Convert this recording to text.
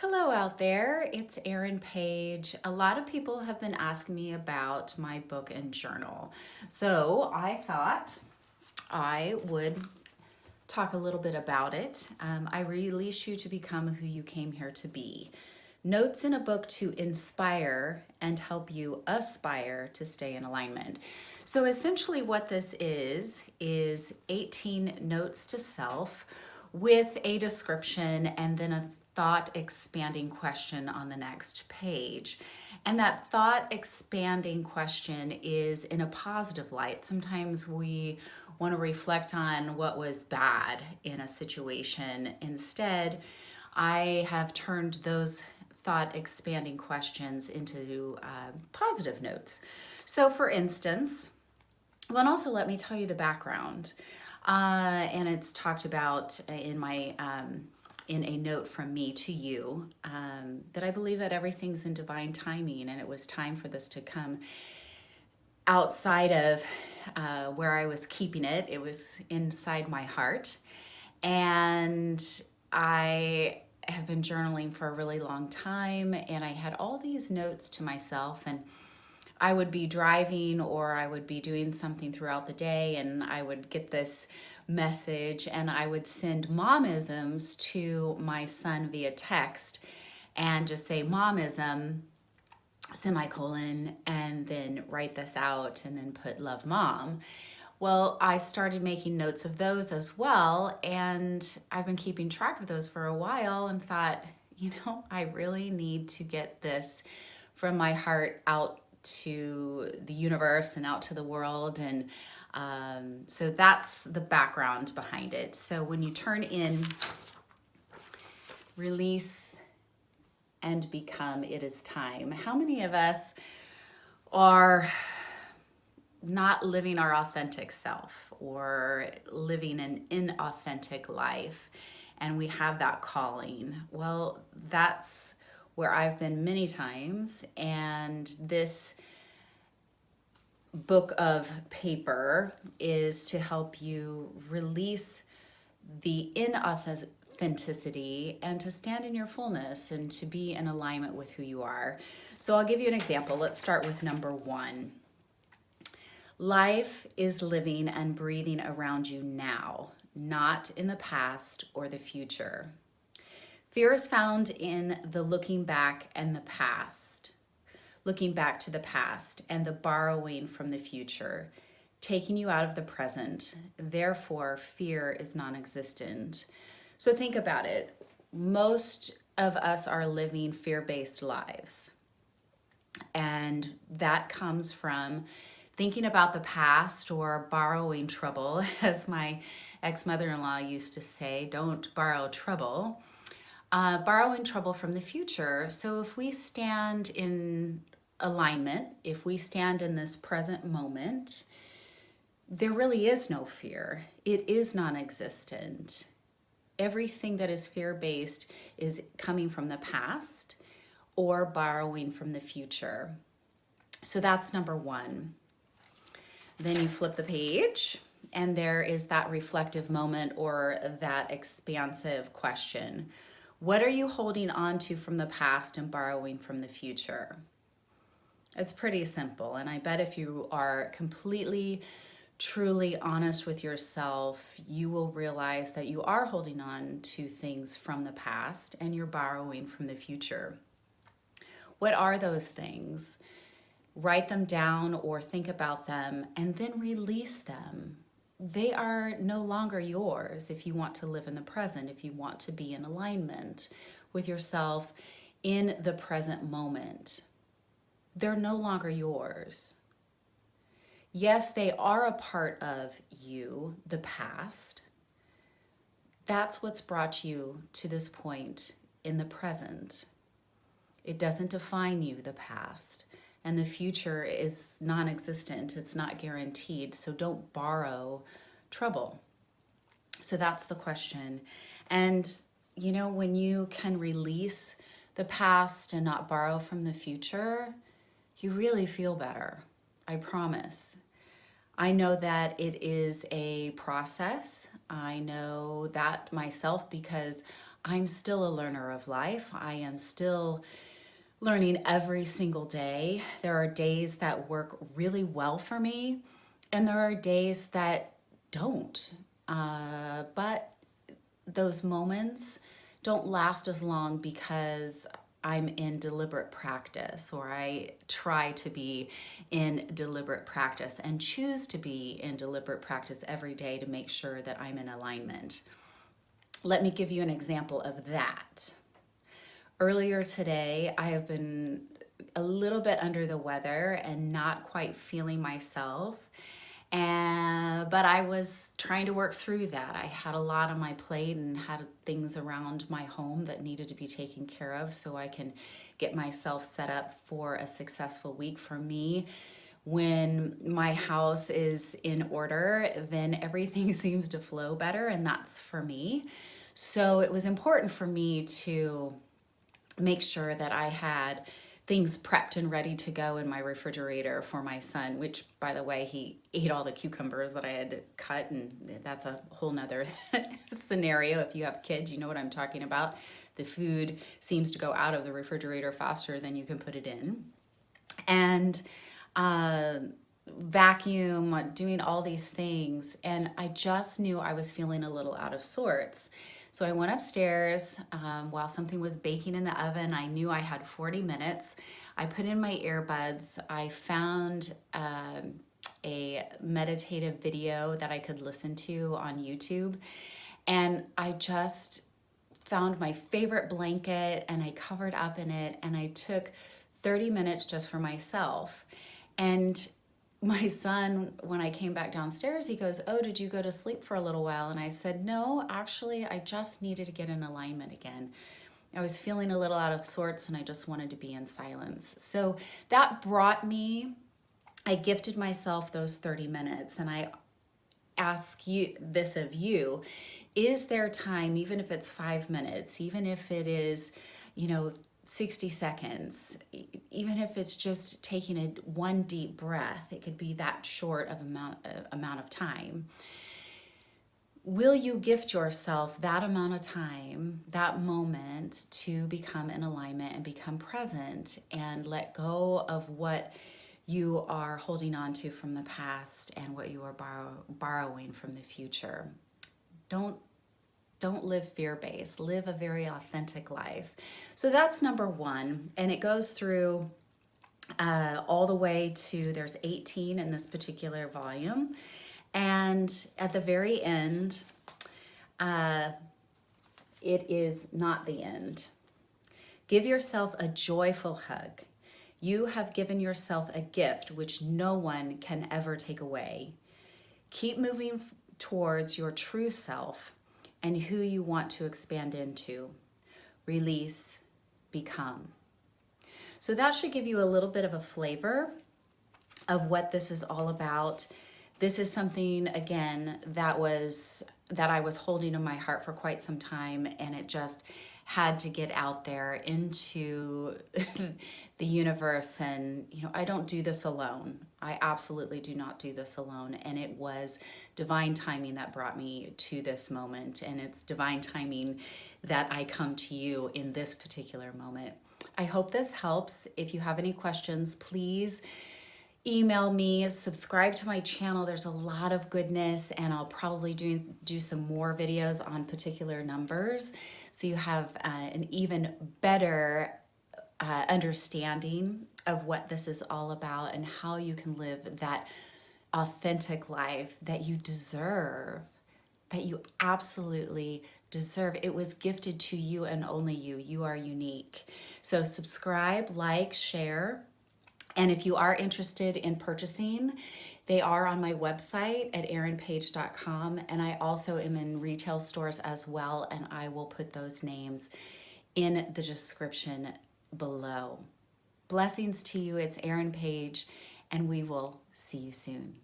Hello out there, it's Erin Paige. A lot of people have been asking me about my book and journal. So I thought I would talk a little bit about it. I release you to become who you came here to be. Notes in a book to inspire and help you aspire to stay in alignment. So essentially what this is 18 notes to self with a description and then a thought expanding question on the next page. And that thought expanding question is in a positive light. Sometimes we want to reflect on what was bad in a situation. Instead, I have turned those thought expanding questions into positive notes. So, for instance, well, and also let me tell you the background. And it's talked about in my in a note from me to you, that I believe that everything's in divine timing, and it was time for this to come outside of where I was keeping it. It was inside my heart, and I have been journaling for a really long time, and I had all these notes to myself, and I would be driving or I would be doing something throughout the day, and I would get this message, and I would send momisms to my son via text and just say momism semicolon and then write this out and then put love mom. Well, I started making notes of those as well, and I've been keeping track of those for a while and thought, I really need to get this from my heart out to the universe and out to the world. And so that's the background behind it. So when you turn in release and become, it is time. How many of us are not living our authentic self or living an inauthentic life, and we have that calling? Well, that's where I've been many times, and this book of paper is to help you release the inauthenticity and to stand in your fullness and to be in alignment with who you are. So I'll give you an example. Let's start with number 1. Life is living and breathing around you now, not in the past or the future. Fear is found in the looking back and the past, looking back to the past and the borrowing from the future, taking you out of the present. Therefore, fear is non-existent. So think about it. Most of us are living fear-based lives. And that comes from thinking about the past or borrowing trouble, as my ex-mother-in-law used to say, don't borrow trouble. Borrowing trouble from the future. So if we stand in alignment, if we stand in this present moment, there really is no fear. It is non-existent. Everything that is fear-based is coming from the past or borrowing from the future. So that's number 1. Then you flip the page, and there is that reflective moment or that expansive question. What are you holding on to from the past and borrowing from the future? It's pretty simple, and I bet if you are completely, truly honest with yourself, you will realize that you are holding on to things from the past and you're borrowing from the future. What are those things? Write them down or think about them and then release them. They are no longer yours if you want to live in the present, if you want to be in alignment with yourself in the present moment. They're no longer yours. Yes, they are a part of you, the past. That's what's brought you to this point in the present. It doesn't define you, the past. And the future is non-existent. It's not guaranteed. So don't borrow trouble. So that's the question. And, when you can release the past and not borrow from the future, you really feel better. I promise. I know that it is a process. I know that myself because I'm still a learner of life. I am still learning every single day. There are days that work really well for me, and there are days that don't. But those moments don't last as long because I'm in deliberate practice, or I try to be in deliberate practice and choose to be in deliberate practice every day to make sure that I'm in alignment. Let me give you an example of that. Earlier today, I have been a little bit under the weather and not quite feeling myself. But I was trying to work through that. I had a lot on my plate and had things around my home that needed to be taken care of so I can get myself set up for a successful week. For me, when my house is in order, then everything seems to flow better, and that's for me. So it was important for me to make sure that I had things prepped and ready to go in my refrigerator for my son, which, by the way, he ate all the cucumbers that I had cut, and that's a whole nother scenario. If you have kids, you know what I'm talking about. The food seems to go out of the refrigerator faster than you can put it in. And vacuum, doing all these things. And I just knew I was feeling a little out of sorts. So I went upstairs while something was baking in the oven. I knew I had 40 minutes. I put in my earbuds. I found a meditative video that I could listen to on YouTube. And I just found my favorite blanket and I covered up in it, and I took 30 minutes just for myself. And my son, when I came back downstairs, he goes, "Oh, did you go to sleep for a little while?" And I said, "No, actually, I just needed to get in alignment again. I was feeling a little out of sorts and I just wanted to be in silence." So that brought me, I gifted myself those 30 minutes. And I ask you this of you: is there time, even if it's 5 minutes, even if it is, 60 seconds, even if it's just taking one deep breath, it could be that short of amount of time. Will you gift yourself that amount of time, that moment, to become in alignment and become present and let go of what you are holding on to from the past and what you are borrowing from the future? Don't live fear-based. Live a very authentic life. So that's number one. And it goes through all the way to, there's 18 in this particular volume. And at the very end, it is not the end. Give yourself a joyful hug. You have given yourself a gift which no one can ever take away. Keep moving towards your true self and who you want to expand into. Release, become. So that should give you a little bit of a flavor of what this is all about. This is something, again, that I was holding in my heart for quite some time, and it just had to get out there into the universe. And I don't do this alone. I absolutely do not do this alone. And it was divine timing that brought me to this moment, and it's divine timing that I come to you in this particular moment. I hope this helps. If you have any questions, please email me, subscribe to my channel. There's a lot of goodness, and I'll probably do some more videos on particular numbers, so you have an even better understanding of what this is all about and how you can live that authentic life that you deserve, that you absolutely deserve. It was gifted to you and only you. You are unique. So subscribe, like, share. And if you are interested in purchasing, they are on my website at erinpaige.com. And I also am in retail stores as well. And I will put those names in the description below. Blessings to you. It's Erin Paige, and we will see you soon.